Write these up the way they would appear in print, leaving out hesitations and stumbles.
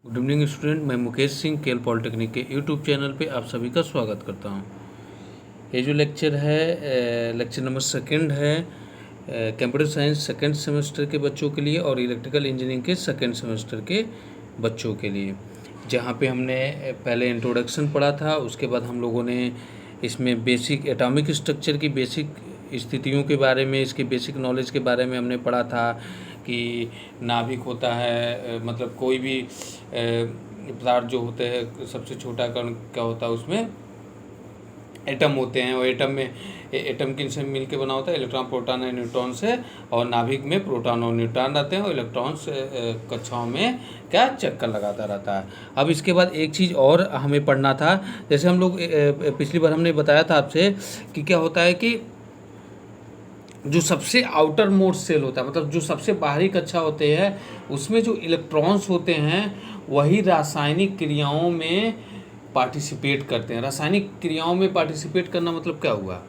Good evening student, मैं मुकेश सिंह केल polytechnic के यूट्यूब चैनल पे आप सभी का स्वागत करता हूँ। ये जो लेक्चर है लेक्चर नंबर सेकंड है कंप्यूटर साइंस सेकंड सेमेस्टर के बच्चों के लिए और इलेक्ट्रिकल इंजीनियरिंग के सेकंड सेमेस्टर के बच्चों के लिए, जहाँ पे हमने पहले इंट्रोडक्शन पढ़ा था। उसके बाद हम लोगों ने इसमें बेसिक एटॉमिक स्ट्रक्चर की बेसिक स्थितियों के बारे में, इसके बेसिक नॉलेज के बारे में हमने पढ़ा था कि नाभिक होता है, मतलब कोई भी पदार्थ जो होते हैं, सबसे छोटा कण क्या होता है, उसमें एटम होते हैं। और एटम में एटम किन से मिल के बना होता है? इलेक्ट्रॉन, प्रोटॉन और न्यूट्रॉन से। और नाभिक में प्रोटॉन और न्यूट्रॉन रहते हैं और इलेक्ट्रॉन्स कक्षाओं में क्या चक्कर लगाता रहता है। अब इसके बाद एक चीज़ और हमें पढ़ना था। जैसे हम लोग पिछली बार हमने बताया था आपसे कि क्या होता है कि जो सबसे आउटर मोस्ट सेल होता है, मतलब जो सबसे बाहरी कक्षा होते हैं, उसमें जो इलेक्ट्रॉन्स होते हैं वही रासायनिक क्रियाओं में पार्टिसिपेट करते हैं। रासायनिक क्रियाओं में पार्टिसिपेट करना मतलब क्या हुआ?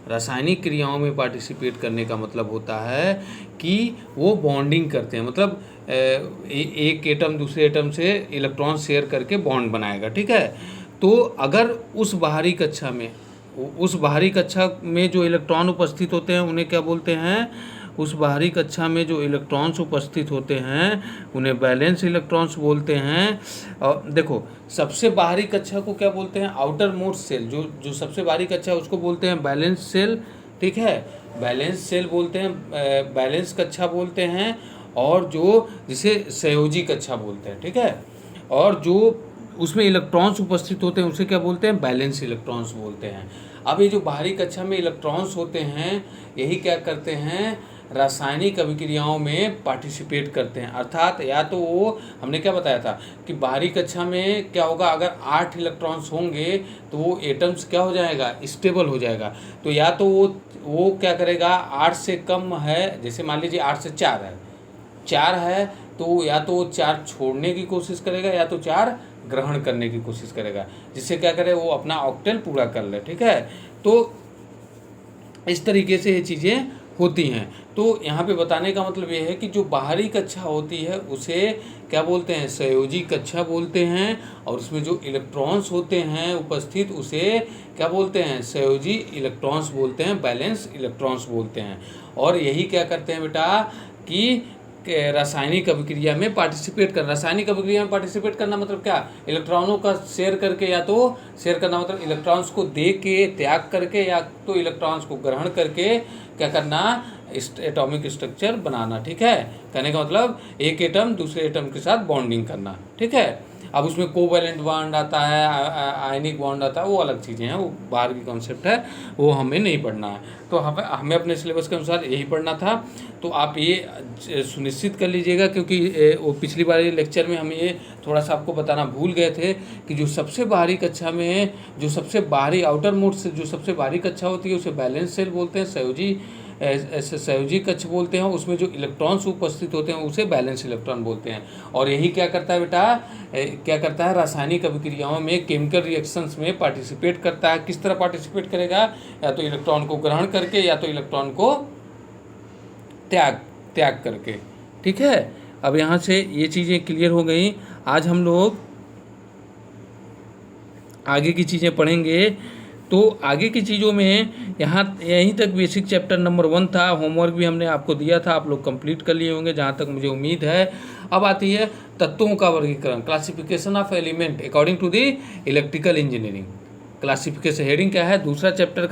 रासायनिक क्रियाओं में पार्टिसिपेट करने का मतलब होता है कि वो बॉन्डिंग करते हैं, मतलब एक एटम दूसरे एटम से इलेक्ट्रॉन शेयर करके बॉन्ड बनाएगा, ठीक है। तो अगर उस बाहरी कक्षा में जो इलेक्ट्रॉन उपस्थित होते हैं उन्हें क्या बोलते हैं? उस बाहरी कक्षा में जो इलेक्ट्रॉन्स उपस्थित होते हैं उन्हें वैलेंस इलेक्ट्रॉन्स बोलते हैं। और देखो, सबसे बाहरी कक्षा को क्या बोलते हैं? Outer most cell. जो सबसे बाहरी कक्षा है उसको बोलते हैं बैलेंस सेल, ठीक है। बैलेंस सेल बोलते हैं, बैलेंस कक्षा बोलते हैं। और जो जिसे संयोजी कक्षा बोलते हैं, ठीक है। और जो उसमें इलेक्ट्रॉन्स उपस्थित होते हैं उसे क्या बोलते हैं? बैलेंस इलेक्ट्रॉन्स बोलते हैं। अब ये जो बाहरी कक्षा में इलेक्ट्रॉन्स होते हैं, यही क्या करते हैं? रासायनिक अभिक्रियाओं में पार्टिसिपेट करते हैं। अर्थात या तो वो, हमने क्या बताया था कि बाहरी कक्षा में क्या होगा, अगर 8 इलेक्ट्रॉन्स होंगे तो वो एटम्स क्या हो जाएगा? स्टेबल हो जाएगा। तो या तो वो क्या करेगा, 8 से कम है, जैसे मान लीजिए 8 से 4 है, तो या तो वो 4 छोड़ने की कोशिश करेगा या तो 4 ग्रहण करने की कोशिश करेगा, जिससे क्या करे, वो अपना ऑक्टेल पूरा कर ले, ठीक है। तो इस तरीके से ये चीज़ें होती हैं। तो यहाँ पे बताने का मतलब ये है कि जो बाहरी कक्षा होती है उसे क्या बोलते हैं? संयोजी कक्षा बोलते हैं। और उसमें जो इलेक्ट्रॉन्स होते हैं उपस्थित उसे क्या बोलते हैं? संयोजी इलेक्ट्रॉन्स बोलते हैं, बैलेंस इलेक्ट्रॉन्स बोलते हैं। और यही क्या करते हैं बेटा कि रासायनिक अभिक्रिया में पार्टिसिपेट करना। रासायनिक अभिक्रिया में पार्टिसिपेट करना मतलब क्या? इलेक्ट्रॉनों का शेयर करके, या तो शेयर करना मतलब इलेक्ट्रॉन्स को दे के त्याग करके, या तो इलेक्ट्रॉन्स को ग्रहण करके क्या करना? एटॉमिक स्ट्रक्चर बनाना, ठीक है। कहने का मतलब एक एटम दूसरे एटम के साथ बॉन्डिंग करना, ठीक है। अब उसमें कोवैलेंट बॉन्ड आता है, आयनिक बॉन्ड आता है, वो अलग चीज़ें हैं, वो बाहर की कॉन्सेप्ट है, वो हमें नहीं पढ़ना है। तो हमें अपने सिलेबस के अनुसार यही पढ़ना था। तो आप ये सुनिश्चित कर लीजिएगा, क्योंकि वो पिछली बार लेक्चर में हम ये थोड़ा सा आपको बताना भूल गए थे कि जो सबसे बाहरी कक्षा में, जो सबसे बाहरी आउटर मोस्ट से जो सबसे बाहरी कक्षा होती है उसे बैलेंस सेल बोलते हैं, संयोजी कक्ष बोलते हैं। उसमें जो इलेक्ट्रॉन्स उपस्थित होते हैं उसे बैलेंस इलेक्ट्रॉन बोलते हैं। और यही क्या करता है बेटा, क्या करता है? रासायनिक अभिक्रियाओं में, केमिकल रिएक्शंस में पार्टिसिपेट करता है। किस तरह पार्टिसिपेट करेगा? या तो इलेक्ट्रॉन को ग्रहण करके या तो इलेक्ट्रॉन को त्याग करके, ठीक है। अब यहाँ से ये चीज़ें क्लियर हो गई। आज हम लोग आगे की चीज़ें पढ़ेंगे। तो आगे की चीज़ों में यहीं तक बेसिक चैप्टर नंबर 1 था। होमवर्क भी हमने आपको दिया था, आप लोग कंप्लीट कर लिए होंगे जहाँ तक मुझे उम्मीद है। अब आती है तत्वों का वर्गीकरण, classification of element according to the electrical engineering. Classification heading क्या है? दूसरे चैप्टर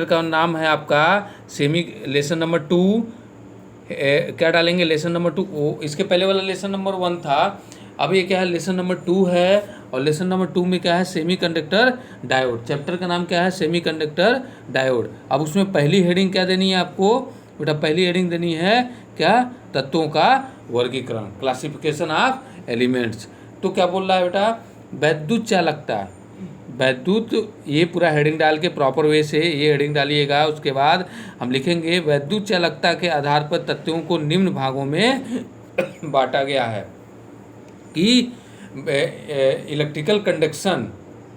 का नाम है आपका सेमी लेसन नंबर 2। क्या डालेंगे? Lesson number 2। इसके पहले वाला लेसन नंबर 1 था, अब ये क्या है? लेसन नंबर 2 है। और लेसन नंबर 2 में क्या है? Semiconductor diode. चैप्टर का नाम क्या है? Semiconductor diode. अब उसमें पहली हेडिंग क्या देनी है आपको बेटा? पहली हेडिंग देनी है क्या? तत्वों का वर्गीकरण, क्लासिफिकेशन ऑफ एलिमेंट्स। तो क्या बोल रहा है बेटा? वैद्युत चालकता, वैद्युत, ये पूरा हेडिंग डाल के प्रॉपर वे से ये हेडिंग डालिएगा। उसके बाद हम लिखेंगे वैद्युत चालकता के आधार पर तत्वों को निम्न भागों में बांटा गया है कि इलेक्ट्रिकल कंडक्शन,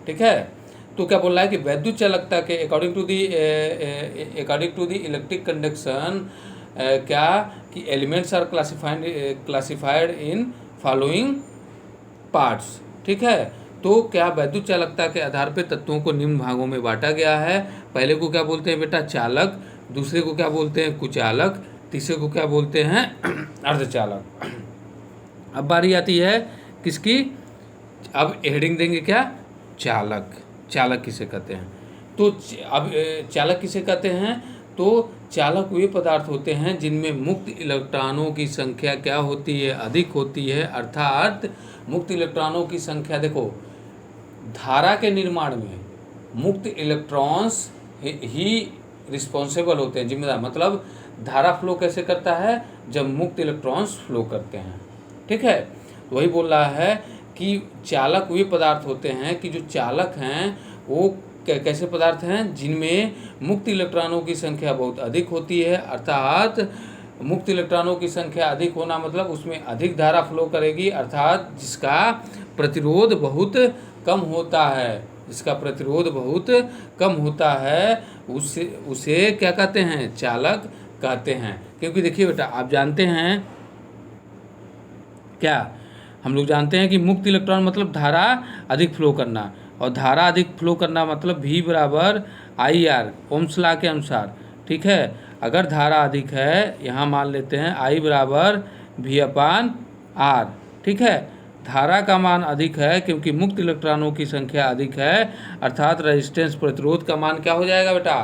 ठीक है। तो क्या बोल रहा है कि वैद्युत चालकता के according to the electric conduction क्या कि elements are classified in following parts. ठीक है, तो क्या वैद्युत चालकता के आधार पर तत्वों को निम्न भागों में बांटा गया है। पहले को क्या बोलते हैं बेटा, चालक। दूसरे को क्या बोलते हैं, कुचालक। तीसरे को क्या बोलते हैं, अर्धचालक। अब बारी आती है किसकी, अब हेडिंग देंगे क्या, चालक। चालक किसे कहते हैं, तो अब चालक किसे कहते हैं, तो चालक वे पदार्थ होते हैं जिनमें मुक्त इलेक्ट्रॉनों की संख्या क्या होती है, अधिक होती है। अर्थात मुक्त इलेक्ट्रॉनों की संख्या, देखो धारा के निर्माण में मुक्त इलेक्ट्रॉन्स ही रिस्पॉन्सिबल होते हैं, जिम्मेदार। मतलब धारा फ्लो कैसे करता है, जब मुक्त इलेक्ट्रॉन्स फ्लो करते हैं। ठीक है, वही बोल रहा है कि चालक वे पदार्थ होते हैं कि जो चालक हैं वो कैसे पदार्थ हैं, जिनमें मुक्त इलेक्ट्रॉनों की संख्या बहुत अधिक होती है। अर्थात मुक्त इलेक्ट्रॉनों की संख्या अधिक होना मतलब उसमें अधिक धारा फ्लो करेगी, अर्थात जिसका प्रतिरोध बहुत कम होता है, जिसका प्रतिरोध बहुत कम होता है, उसे क्या कहते हैं, चालक कहते हैं। क्योंकि देखिए बेटा, आप जानते हैं क्या, हम लोग जानते हैं कि मुक्त इलेक्ट्रॉन मतलब धारा अधिक फ्लो करना, और धारा अधिक फ्लो करना मतलब V बराबर IR, ओम्स लॉ के अनुसार। ठीक है, अगर धारा अधिक है, यहाँ मान लेते हैं I बराबर V/R। ठीक है, धारा का मान अधिक है क्योंकि मुक्त इलेक्ट्रॉनों की संख्या अधिक है, अर्थात रेजिस्टेंस प्रतिरोध का मान क्या हो जाएगा बेटा,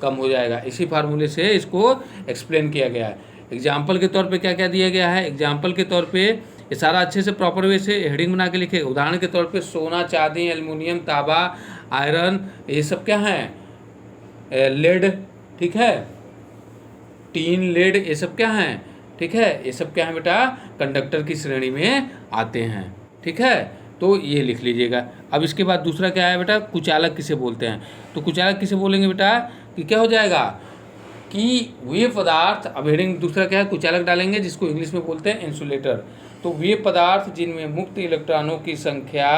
कम हो जाएगा। इसी फार्मूले से इसको एक्सप्लेन किया गया है। एग्जाम्पल के तौर पे क्या क्या दिया गया है, एग्जाम्पल के तौर पे ये सारा अच्छे से प्रॉपर वे से हेडिंग बना के लिखे। उदाहरण के तौर पे सोना, चांदी, एल्युमिनियम, तांबा, आयरन, ये सब क्या हैं, लेड। ठीक है, टीन, लेड, ये सब क्या हैं, ठीक है, ये सब क्या है बेटा, कंडक्टर की श्रेणी में आते हैं। ठीक है, तो ये लिख लीजिएगा। अब इसके बाद दूसरा क्या है बेटा, कुचालक किसे बोलते हैं। तो कुचालक किसे बोलेंगे बेटा, कि क्या हो जाएगा कि वे पदार्थ, अब हेडिंग दूसरा क्या है, कुचालक डालेंगे, जिसको इंग्लिश में बोलते हैं इंसुलेटर। तो वे पदार्थ जिनमें मुक्त इलेक्ट्रॉनों की संख्या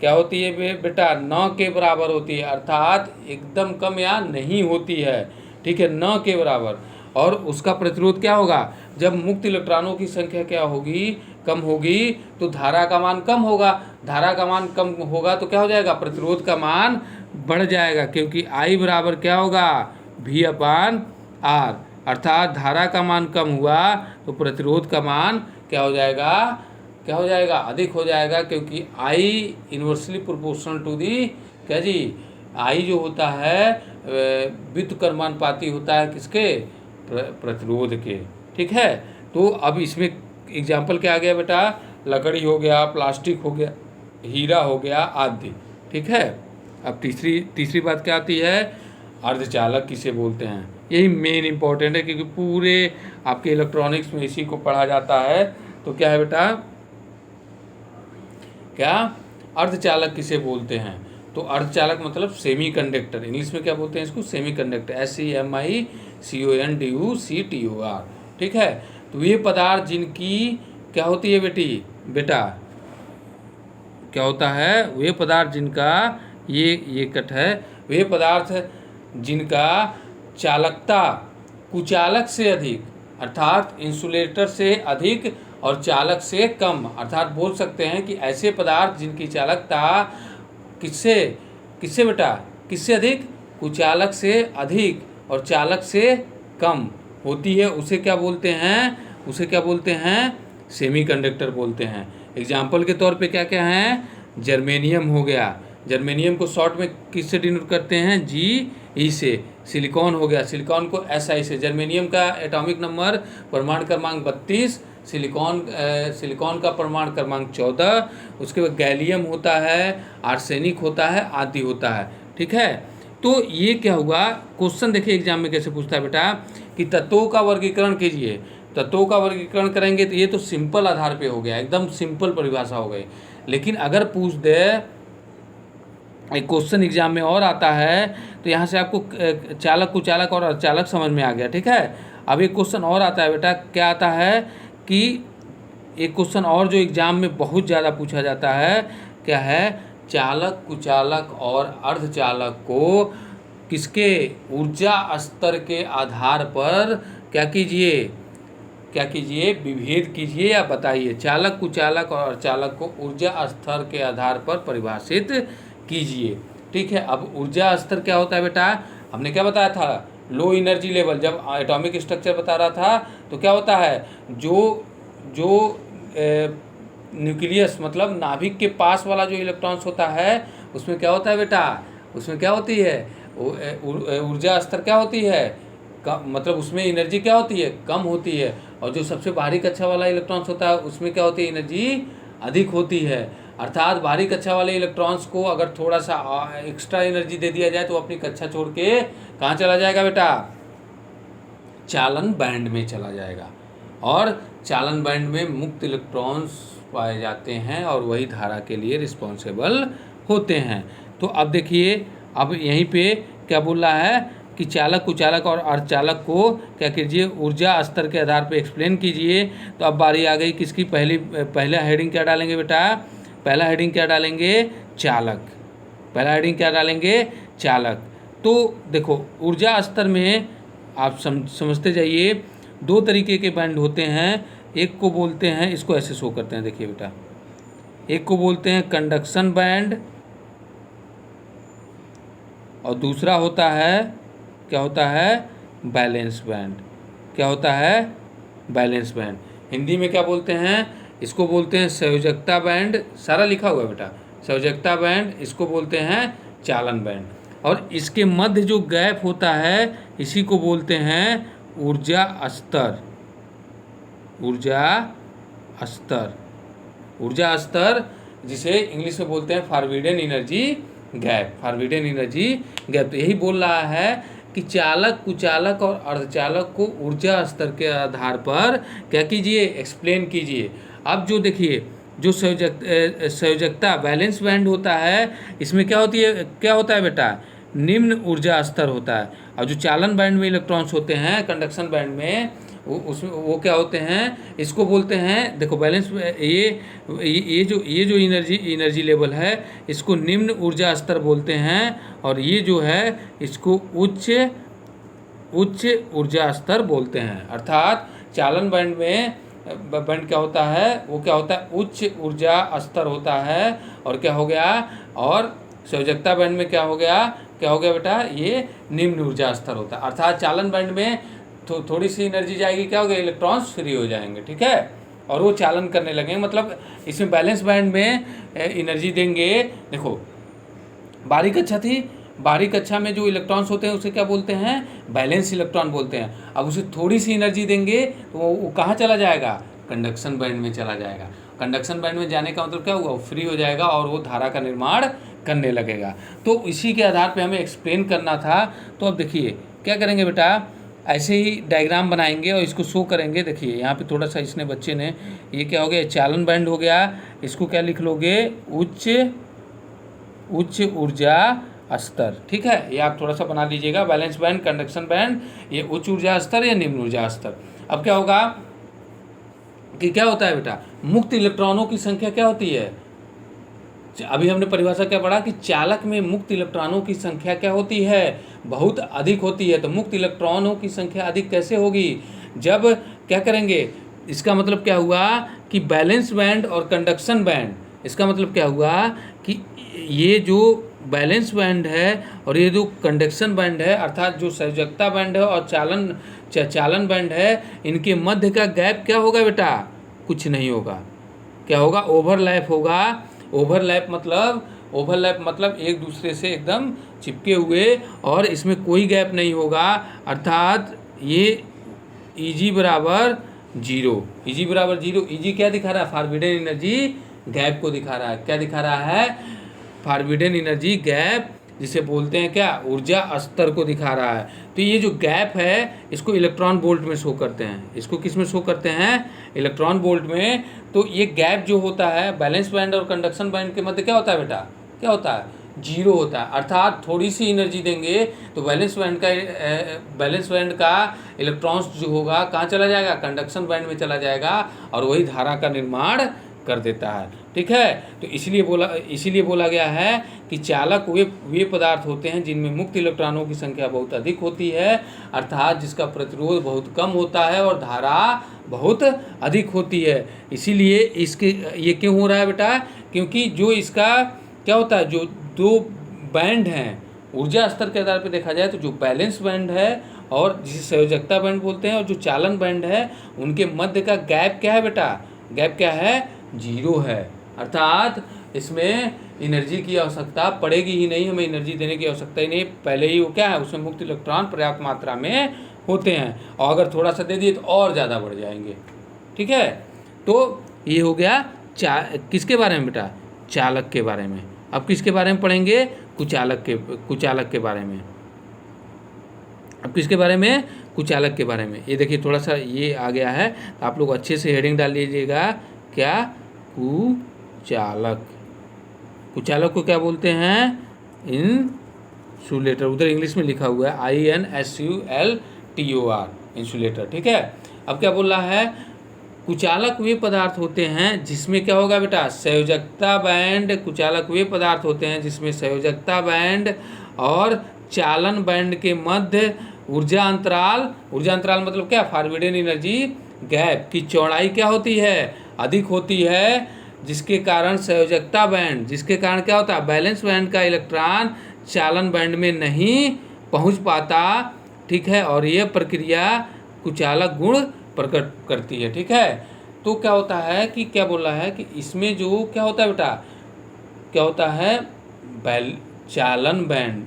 क्या होती है बेटा, न के बराबर होती है, अर्थात एकदम कम या नहीं होती है। ठीक है, न के बराबर, और उसका प्रतिरोध क्या होगा, जब मुक्त इलेक्ट्रॉनों की संख्या क्या होगी, कम होगी, तो धारा का मान कम होगा। धारा का मान कम होगा तो क्या हो जाएगा, प्रतिरोध का मान बढ़ जाएगा, क्योंकि I बराबर क्या होगा, V/R। अर्थात धारा का मान कम हुआ तो प्रतिरोध का मान क्या हो जाएगा, क्या हो जाएगा, अधिक हो जाएगा, क्योंकि I inversely proportional to the, क्या जी, I जो होता है व्युत्क्रमानुपाती होता है किसके, प्रतिरोध के। ठीक है, तो अब इसमें एग्जाम्पल क्या आ गया बेटा, लकड़ी हो गया, प्लास्टिक हो गया, हीरा हो गया आदि। ठीक है, अब तीसरी बात क्या आती है, अर्धचालक किसे बोलते हैं। यही मेन इंपॉर्टेंट है, क्योंकि पूरे आपके इलेक्ट्रॉनिक्स में इसी को पढ़ा जाता है। तो क्या है बेटा, क्या अर्धचालक किसे बोलते हैं, तो अर्धचालक मतलब सेमी कंडक्टर, इंग्लिश में क्या बोलते हैं इसको, सेमी कंडक्टर, SEMICONDUCTOR। ठीक है, तो ये पदार्थ जिनकी क्या होती है बेटा क्या होता है, वे पदार्थ जिनका ये कट है, वे पदार्थ जिनका चालकता कुचालक से अधिक, अर्थात इंसुलेटर से अधिक, और चालक से कम, अर्थात बोल सकते हैं कि ऐसे पदार्थ जिनकी चालकता किससे बेटा, किससे अधिक, कुचालक से अधिक और चालक से कम होती है, उसे क्या बोलते हैं, उसे क्या बोलते हैं, सेमीकंडक्टर बोलते हैं। एग्जाम्पल के तौर पे क्या क्या हैं, जर्मेनियम हो गया, जर्मेनियम को शॉर्ट में किससे डिनोट करते हैं, GE से। सिलिकॉन हो गया, सिलिकॉन को SI से। जर्मेनियम का एटॉमिक नंबर परमाणु क्रमांक 32, सिलिकॉन का परमाणु क्रमांक 14, उसके बाद गैलियम होता है, आर्सेनिक होता है, आदि होता है। ठीक है, तो ये क्या हुआ, क्वेश्चन देखिए एग्जाम में कैसे पूछता है बेटा, कि तत्वों का वर्गीकरण कीजिए। तत्वों का वर्गीकरण करेंगे तो ये तो सिंपल आधार पे हो गया, एकदम सिंपल परिभाषा हो गई। लेकिन अगर पूछ दे, एक क्वेश्चन एग्जाम में और आता है, तो यहाँ से आपको चालक, कुचालक और अर्धचालक समझ में आ गया। ठीक है, अब एक क्वेश्चन और आता है बेटा, क्या आता है कि एक क्वेश्चन और जो एग्जाम में बहुत ज़्यादा पूछा जाता है, क्या है, चालक, कुचालक और अर्धचालक को किसके ऊर्जा स्तर के आधार पर क्या कीजिए, क्या कीजिए, विभेद कीजिए या बताइए। चालक, कुचालक और अर्धचालक को ऊर्जा स्तर के आधार पर परिभाषित कीजिए। ठीक है, अब ऊर्जा स्तर क्या होता है बेटा, हमने क्या बताया था, लो एनर्जी लेवल। जब एटॉमिक स्ट्रक्चर बता रहा था तो क्या होता है, जो न्यूक्लियस मतलब नाभिक के पास वाला जो इलेक्ट्रॉन्स होता है उसमें क्या होता है बेटा, उसमें क्या होती है, ऊर्जा स्तर क्या होती है, मतलब उसमें एनर्जी क्या होती है, कम होती है। और जो सबसे बाहरी कक्षा वाला इलेक्ट्रॉन्स होता है उसमें क्या होती है, एनर्जी अधिक होती है। अर्थात बाहरी कक्षा वाले इलेक्ट्रॉन्स को अगर थोड़ा सा एक्स्ट्रा एनर्जी दे दिया जाए तो अपनी कक्षा छोड़ के कहाँ चला जाएगा बेटा, चालन बैंड में चला जाएगा। और चालन बैंड में मुक्त इलेक्ट्रॉन्स पाए जाते हैं और वही धारा के लिए रिस्पॉन्सिबल होते हैं। तो अब देखिए, अब यहीं पे क्या बोल रहा है कि चालक, कुचालक और अर्धचालक को क्या कीजिए, ऊर्जा स्तर के आधार पे एक्सप्लेन कीजिए। तो अब बारी आ गई किसकी, पहला हेडिंग क्या डालेंगे बेटा, पहला हेडिंग क्या डालेंगे, चालक। पहला हेडिंग क्या डालेंगे, चालक। तो देखो ऊर्जा स्तर में आप समझते जाइए, दो तरीके के बैंड होते हैं। एक को बोलते हैं, इसको ऐसे शो करते हैं, देखिए बेटा, एक को बोलते हैं कंडक्शन बैंड और दूसरा होता है, क्या होता है, बैलेंस बैंड। क्या होता है, बैलेंस बैंड। हिंदी में क्या बोलते हैं, इसको बोलते हैं संयोजकता बैंड, सारा लिखा हुआ है बेटा, संयोजकता बैंड, इसको बोलते हैं चालन बैंड। और इसके मध्य जो गैप होता है इसी को बोलते हैं ऊर्जा स्तर। ऊर्जा स्तर, ऊर्जा स्तर जिसे इंग्लिश में बोलते हैं forbidden energy gap, forbidden energy gap. तो यही बोल रहा है कि चालक, कुचालक और अर्धचालक को ऊर्जा स्तर के आधार पर क्या कीजिए, एक्सप्लेन कीजिए। अब जो देखिए, जो संयोजकता बैलेंस बैंड होता है इसमें क्या होती है, क्या होता है बेटा, निम्न ऊर्जा स्तर होता है। और जो चालन बैंड में इलेक्ट्रॉन्स होते हैं, कंडक्शन बैंड में, वो क्या होते हैं, इसको बोलते हैं, देखो बैलेंस, ये जो एनर्जी लेवल है इसको निम्न ऊर्जा स्तर बोलते हैं। और ये जो है इसको उच्च ऊर्जा स्तर बोलते हैं। अर्थात चालन बैंड में बैंड क्या होता है, वो क्या होता है, उच्च ऊर्जा स्तर होता है। और क्या हो गया, और संयोजकता बैंड में क्या हो गया, क्या हो गया बेटा, ये निम्न ऊर्जा स्तर होता है। अर्थात चालन बैंड में थोड़ी सी एनर्जी जाएगी, क्या हो गया, इलेक्ट्रॉन्स फ्री हो जाएंगे। ठीक है, और वो चालन करने लगेंगे। मतलब इसमें बैलेंस बैंड में एनर्जी देंगे। देखो बाहरी कक्षा थी, बाहरी कक्षा में जो इलेक्ट्रॉन्स होते हैं उसे क्या बोलते हैं, बैलेंस इलेक्ट्रॉन बोलते हैं। अब उसे थोड़ी सी एनर्जी देंगे तो वो कहाँ चला जाएगा, कंडक्शन बैंड में चला जाएगा। कंडक्शन बैंड में जाने का मतलब क्या हुआ, फ्री हो जाएगा और वो धारा का निर्माण करने लगेगा। तो इसी के आधार पे हमें एक्सप्लेन करना था। तो अब देखिए क्या करेंगे बेटा, ऐसे ही डायग्राम बनाएंगे और इसको शो करेंगे। देखिए यहाँ पे थोड़ा सा इसने बच्चे ने, ये क्या हो गया, चालन बैंड हो गया, इसको क्या लिख लोगे, उच्च ऊर्जा स्तर। ठीक है, ये आप थोड़ा सा बना लीजिएगा, बैलेंस बैंड, कंडक्शन बैंड, ये उच्च ऊर्जा स्तर या निम्न ऊर्जा स्तर। अब क्या होगा कि क्या होता है बेटा, मुक्त इलेक्ट्रॉनों की संख्या क्या होती है, अभी हमने परिभाषा क्या पढ़ा कि चालक में मुक्त इलेक्ट्रॉनों की संख्या क्या होती है, बहुत अधिक होती है। तो मुक्त इलेक्ट्रॉनों की संख्या अधिक कैसे होगी, जब क्या करेंगे, इसका मतलब क्या हुआ कि बैलेंस बैंड और कंडक्शन बैंड, इसका मतलब क्या हुआ कि ये जो बैलेंस बैंड है और ये जो कंडक्शन बैंड है, अर्थात जो संयोजकता बैंड है और चालन बैंड है, इनके मध्य का गैप क्या होगा बेटा, कुछ नहीं होगा। क्या होगा, ओवरलैप होगा। ओवरलैप मतलब एक दूसरे से एकदम चिपके हुए और इसमें कोई गैप नहीं होगा। अर्थात ये Eg बराबर जीरो, Eg बराबर जीरो। Eg क्या दिखा रहा है, फॉरबिडन एनर्जी गैप को दिखा रहा है। क्या दिखा रहा है, फॉरबिडन एनर्जी गैप, जिसे बोलते हैं क्या, ऊर्जा स्तर को दिखा रहा है। तो ये जो गैप है इसको इलेक्ट्रॉन वोल्ट में शो करते हैं। इसको किस में शो करते हैं, इलेक्ट्रॉन वोल्ट में। तो ये गैप जो होता है बैलेंस बैंड और कंडक्शन बैंड के मध्य क्या होता है बेटा, क्या होता है, जीरो होता है। अर्थात थोड़ी सी एनर्जी देंगे तो बैलेंस बैंड का इलेक्ट्रॉन्स जो होगा कहाँ चला जाएगा, कंडक्शन बैंड में चला जाएगा और वही धारा का निर्माण कर देता है। ठीक है, तो इसीलिए बोला गया है कि चालक वे पदार्थ होते हैं जिनमें मुक्त इलेक्ट्रॉनों की संख्या बहुत अधिक होती है, अर्थात जिसका प्रतिरोध बहुत कम होता है और धारा बहुत अधिक होती है। इसीलिए ये क्यों हो रहा है बेटा, क्योंकि जो इसका क्या होता है, जो दो बैंड हैं ऊर्जा स्तर के आधार पर देखा जाए तो जो बैलेंस बैंड है और जिसे संयोजकता बैंड बोलते हैं और जो चालन बैंड है, उनके मध्य का गैप क्या है बेटा, गैप क्या है, 0 है। अर्थात इसमें एनर्जी की आवश्यकता पड़ेगी ही नहीं, हमें एनर्जी देने की आवश्यकता ही नहीं, पहले ही वो क्या है, उसमें मुक्त इलेक्ट्रॉन पर्याप्त मात्रा में होते हैं, और अगर थोड़ा सा दे दिए तो और ज़्यादा बढ़ जाएंगे। ठीक है, तो ये हो गया किसके बारे में बेटा, चालक के बारे में। अब किसके बारे में पढ़ेंगे, कुचालक के बारे में। अब किसके बारे में, कुचालक के बारे में। ये देखिए थोड़ा सा ये आ गया है, तो आप लोग अच्छे से हेडिंग डाल लीजिएगा, क्या, कुचालक। कुचालक को क्या बोलते हैं, इंसुलेटर। उधर इंग्लिश में लिखा हुआ है INSULTOR, इंसुलेटर। ठीक है, अब क्या बोल रहा है, कुचालक वे पदार्थ होते हैं जिसमें क्या होगा बेटा, संयोजकता बैंड। कुचालक वे पदार्थ होते हैं जिसमें संयोजकता बैंड और चालन बैंड के मध्य ऊर्जा अंतराल मतलब क्या, फॉरबिडन एनर्जी गैप की चौड़ाई क्या होती है, अधिक होती है, जिसके कारण संयोजकता बैंड, जिसके कारण क्या होता है, बैलेंस बैंड का इलेक्ट्रॉन चालन बैंड में नहीं पहुंच पाता। ठीक है, और यह प्रक्रिया कुचालक गुण प्रकट करती है। ठीक है, तो क्या होता है कि क्या बोल रहा है कि इसमें जो क्या होता है बेटा, क्या होता है, चालन बैंड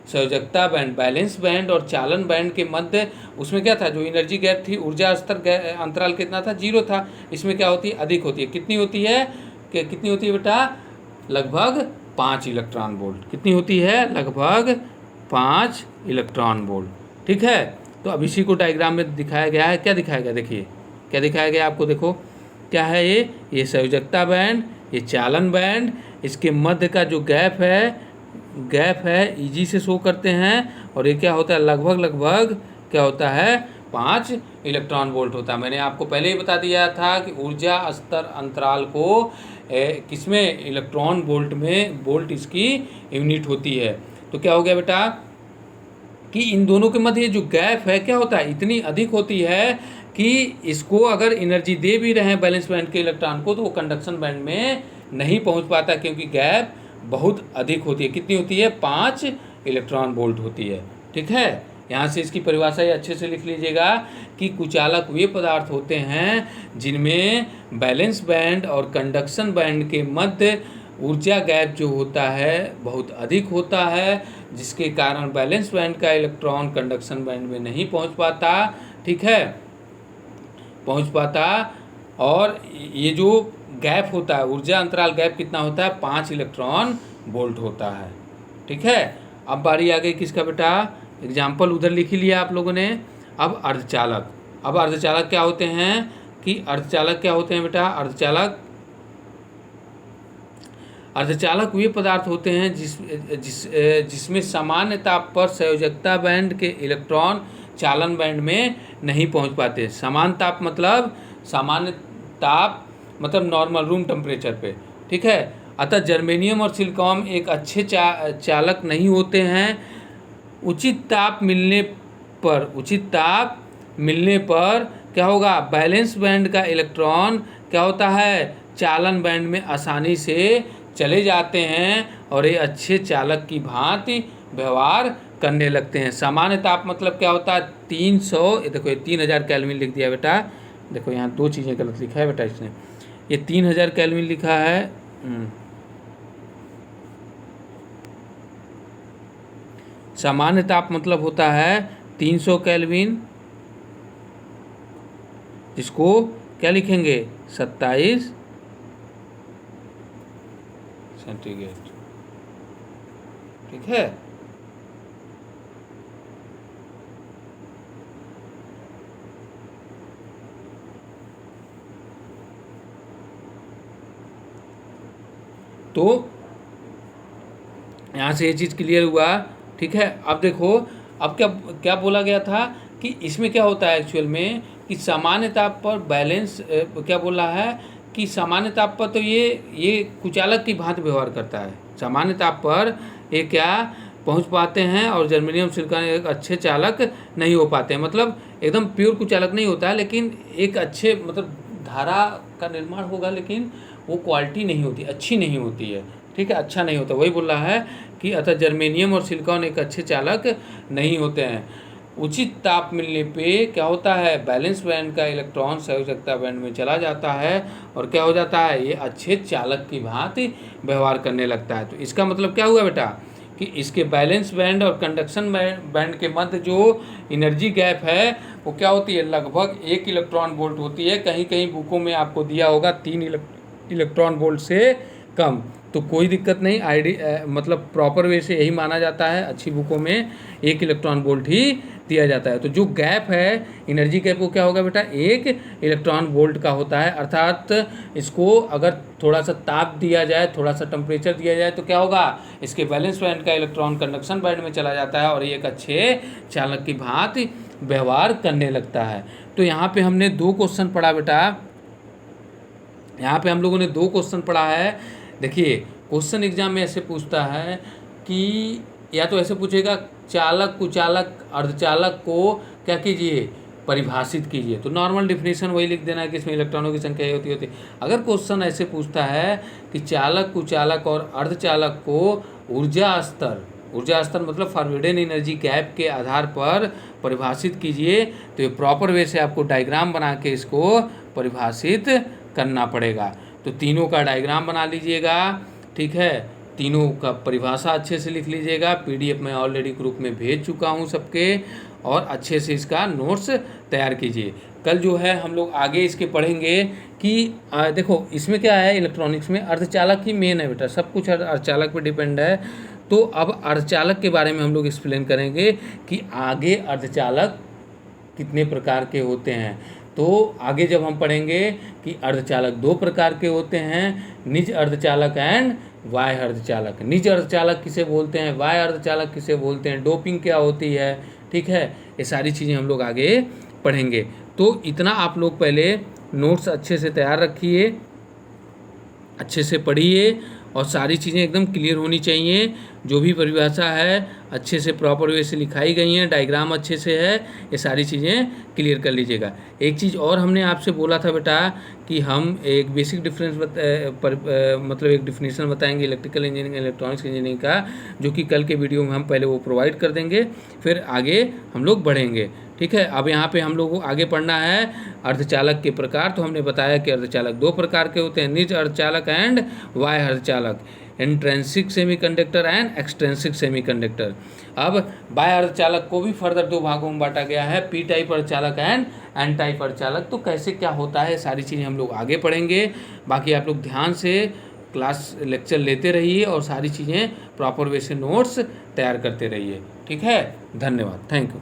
संयोजकता बैंड, बैलेंस बैंड और चालन बैंड के मध्य उसमें क्या था, जो एनर्जी गैप थी, ऊर्जा स्तर अंतराल कितना था, 0 था। इसमें क्या होती है, अधिक होती है। कितनी होती है, कितनी होती है बेटा, लगभग 5 इलेक्ट्रॉन वोल्ट। कितनी होती है, लगभग 5 इलेक्ट्रॉन वोल्ट। ठीक है, तो अब इसी को डायग्राम में दिखाया गया है। क्या दिखाया गया, देखिए क्या दिखाया गया आपको, देखो क्या है, ये संयोजकता बैंड, ये चालन बैंड, इसके मध्य का जो गैप है इजी से शो करते हैं, और ये क्या होता है, लगभग क्या होता है, 5 इलेक्ट्रॉन वोल्ट होता है। मैंने आपको पहले ही बता दिया था कि ऊर्जा स्तर अंतराल को किसमें, इलेक्ट्रॉन वोल्ट में, वोल्ट इसकी यूनिट होती है। तो क्या हो गया बेटा कि इन दोनों के मध्य जो गैप है क्या होता है, इतनी अधिक होती है कि इसको अगर एनर्जी दे भी रहे हैं बैलेंस बैंड के इलेक्ट्रॉन को, तो वो कंडक्शन बैंड में नहीं पहुंच पाता, क्योंकि गैप बहुत अधिक होती है। कितनी होती है, 5 इलेक्ट्रॉन वोल्ट होती है। ठीक है, यहाँ से इसकी परिभाषा ये अच्छे से लिख लीजिएगा कि कुचालक वे पदार्थ होते हैं जिनमें बैलेंस बैंड और कंडक्शन बैंड के मध्य ऊर्जा गैप जो होता है बहुत अधिक होता है, जिसके कारण बैलेंस बैंड का इलेक्ट्रॉन कंडक्शन बैंड में नहीं पहुंच पाता। ठीक है, पहुंच पाता, और ये जो गैप होता है, ऊर्जा अंतराल गैप कितना होता है, 5 इलेक्ट्रॉन वोल्ट होता है। ठीक है, अब बारी आ गई किसका बेटा, एग्जाम्पल उधर लिख ही लिया आप लोगों ने। अब अर्धचालक। अब अर्धचालक क्या होते हैं, कि अर्धचालक क्या होते हैं बेटा, अर्धचालक वे पदार्थ होते हैं जिसमें सामान्य ताप पर संयोजकता बैंड के इलेक्ट्रॉन चालन बैंड में नहीं पहुंच पाते। सामान्य ताप मतलब नॉर्मल रूम टेम्परेचर पे। ठीक है, अतः जर्मेनियम और सिलिकॉन एक अच्छे चालक नहीं होते हैं। उचित ताप मिलने पर क्या होगा, बैलेंस बैंड का इलेक्ट्रॉन क्या होता है, चालन बैंड में आसानी से चले जाते हैं और ये अच्छे चालक की भांति व्यवहार करने लगते हैं। सामान्य ताप मतलब क्या होता है, 300, देखो ये 3000 केल्विन लिख दिया बेटा। देखो यहाँ 2 चीज़ें गलत लिखा है बेटा इसने, ये 3000 केल्विन लिखा है। सामान्य ताप मतलब होता है 300 केल्विन, इसको क्या लिखेंगे, 27 सेंटीग्रेड। ठीक है, तो यहाँ से ये चीज़ क्लियर हुआ। ठीक है, अब देखो, अब क्या बोला गया था कि इसमें क्या होता है एक्चुअल में, कि सामान्य ताप पर बैलेंस क्या बोल रहा है कि सामान्य ताप पर तो ये कुचालक की भांति व्यवहार करता है। सामान्य ताप पर ये क्या पहुंच पाते हैं और जर्मेनियम सिलिकॉन एक अच्छे चालक नहीं हो पाते हैं। मतलब एकदम प्योर कुचालक नहीं होता है, लेकिन एक अच्छे मतलब धारा का निर्माण होगा, लेकिन वो क्वालिटी नहीं होती, अच्छी नहीं होती है। ठीक है, अच्छा नहीं होता। वही बोल रहा है कि अतः जर्मेनियम और सिलिकॉन एक अच्छे चालक नहीं होते हैं। उचित ताप मिलने पे क्या होता है, बैलेंस बैंड का इलेक्ट्रॉन संयोजकता बैंड में चला जाता है और क्या हो जाता है, ये अच्छे चालक की भांति व्यवहार करने लगता है। तो इसका मतलब क्या हुआ बेटा कि इसके बैलेंस बैंड और कंडक्शन बैंड के मध्य जो एनर्जी गैप है वो क्या होती है, लगभग 1 इलेक्ट्रॉन वोल्ट होती है। कहीं कहीं बुकों में आपको दिया होगा 3 इलेक्ट्रॉन वोल्ट से कम। तो कोई दिक्कत नहीं, मतलब प्रॉपर वे से यही माना जाता है। अच्छी बुकों में 1 इलेक्ट्रॉन वोल्ट ही दिया जाता है। तो जो गैप है एनर्जी गैप वो क्या होगा बेटा, 1 इलेक्ट्रॉन वोल्ट का होता है। अर्थात इसको अगर थोड़ा सा ताप दिया जाए, थोड़ा सा टेम्परेचर दिया जाए तो क्या होगा, इसके बैलेंस बैंड का इलेक्ट्रॉन कंडक्शन बैंड में चला जाता है और ये एक अच्छे चालक की भांति व्यवहार करने लगता है। तो यहाँ पे हमने 2 क्वेश्चन पढ़ा बेटा, यहाँ पे हम लोगों ने 2 क्वेश्चन पढ़ा है। देखिए क्वेश्चन एग्जाम में ऐसे पूछता है कि या तो ऐसे पूछेगा चालक कुचालक अर्धचालक को क्या कीजिए, परिभाषित कीजिए। तो नॉर्मल डिफिनेशन वही लिख देना है कि इसमें इलेक्ट्रॉनों की संख्या होती। अगर क्वेश्चन ऐसे पूछता है कि चालक कुचालक और अर्धचालक को ऊर्जा स्तर मतलब फॉरवर्डेड एनर्जी गैप के आधार पर परिभाषित कीजिए, तो ये प्रॉपर वे से आपको डायग्राम बना के इसको परिभाषित करना पड़ेगा। तो तीनों का डायग्राम बना लीजिएगा, ठीक है, तीनों का परिभाषा अच्छे से लिख लीजिएगा। पीडीएफ में ऑलरेडी ग्रुप में भेज चुका हूँ सबके, और अच्छे से इसका नोट्स तैयार कीजिए। कल जो है हम लोग आगे इसके पढ़ेंगे कि देखो इसमें क्या है, इलेक्ट्रॉनिक्स में अर्धचालक ही मेन है बेटा, सब कुछ अर्धचालक पर डिपेंड है। तो अब अर्धचालक के बारे में हम लोग एक्सप्लेन करेंगे कि आगे अर्धचालक कितने प्रकार के होते हैं। तो आगे जब हम पढ़ेंगे कि अर्धचालक 2 प्रकार के होते हैं, निज अर्धचालक एंड वाह्य अर्धचालक। निज अर्धचालक किसे बोलते हैं, वाह्य अर्धचालक किसे बोलते हैं, डोपिंग क्या होती है, ठीक है, ये सारी चीज़ें हम लोग आगे पढ़ेंगे। तो इतना आप लोग पहले नोट्स अच्छे से तैयार रखिए, अच्छे से पढ़िए और सारी चीज़ें एकदम क्लियर होनी चाहिए। जो भी परिभाषा है अच्छे से प्रॉपर वे से लिखाई गई हैं, डायग्राम अच्छे से है, ये सारी चीज़ें क्लियर कर लीजिएगा। एक चीज़ और हमने आपसे बोला था बेटा कि हम एक बेसिक डिफरेंस मतलब एक डिफिनेशन बताएंगे इलेक्ट्रिकल इंजीनियरिंग इलेक्ट्रॉनिक्स इंजीनियरिंग का, जो कि कल के वीडियो में हम पहले वो प्रोवाइड कर देंगे, फिर आगे हम लोग बढ़ेंगे। ठीक है, अब यहाँ पे हम लोग को आगे पढ़ना है अर्धचालक के प्रकार। तो हमने बताया कि अर्धचालक 2 प्रकार के होते हैं, निज अर्धचालक एंड वाह्य अर्धचालक, intrinsic semiconductor and extrinsic semiconductor. अब बाह्य अर्धचालक को भी फर्दर 2 भागों में बांटा गया है, पी टाइप अर्धचालक एंड एन टाइप अर्धचालक। तो कैसे क्या होता है सारी चीज़ें हम लोग आगे पढ़ेंगे। बाकी आप लोग ध्यान से क्लास लेक्चर लेते रहिए और सारी चीज़ें प्रॉपर वे से नोट्स तैयार करते रहिए। ठीक है, धन्यवाद, थैंक यू।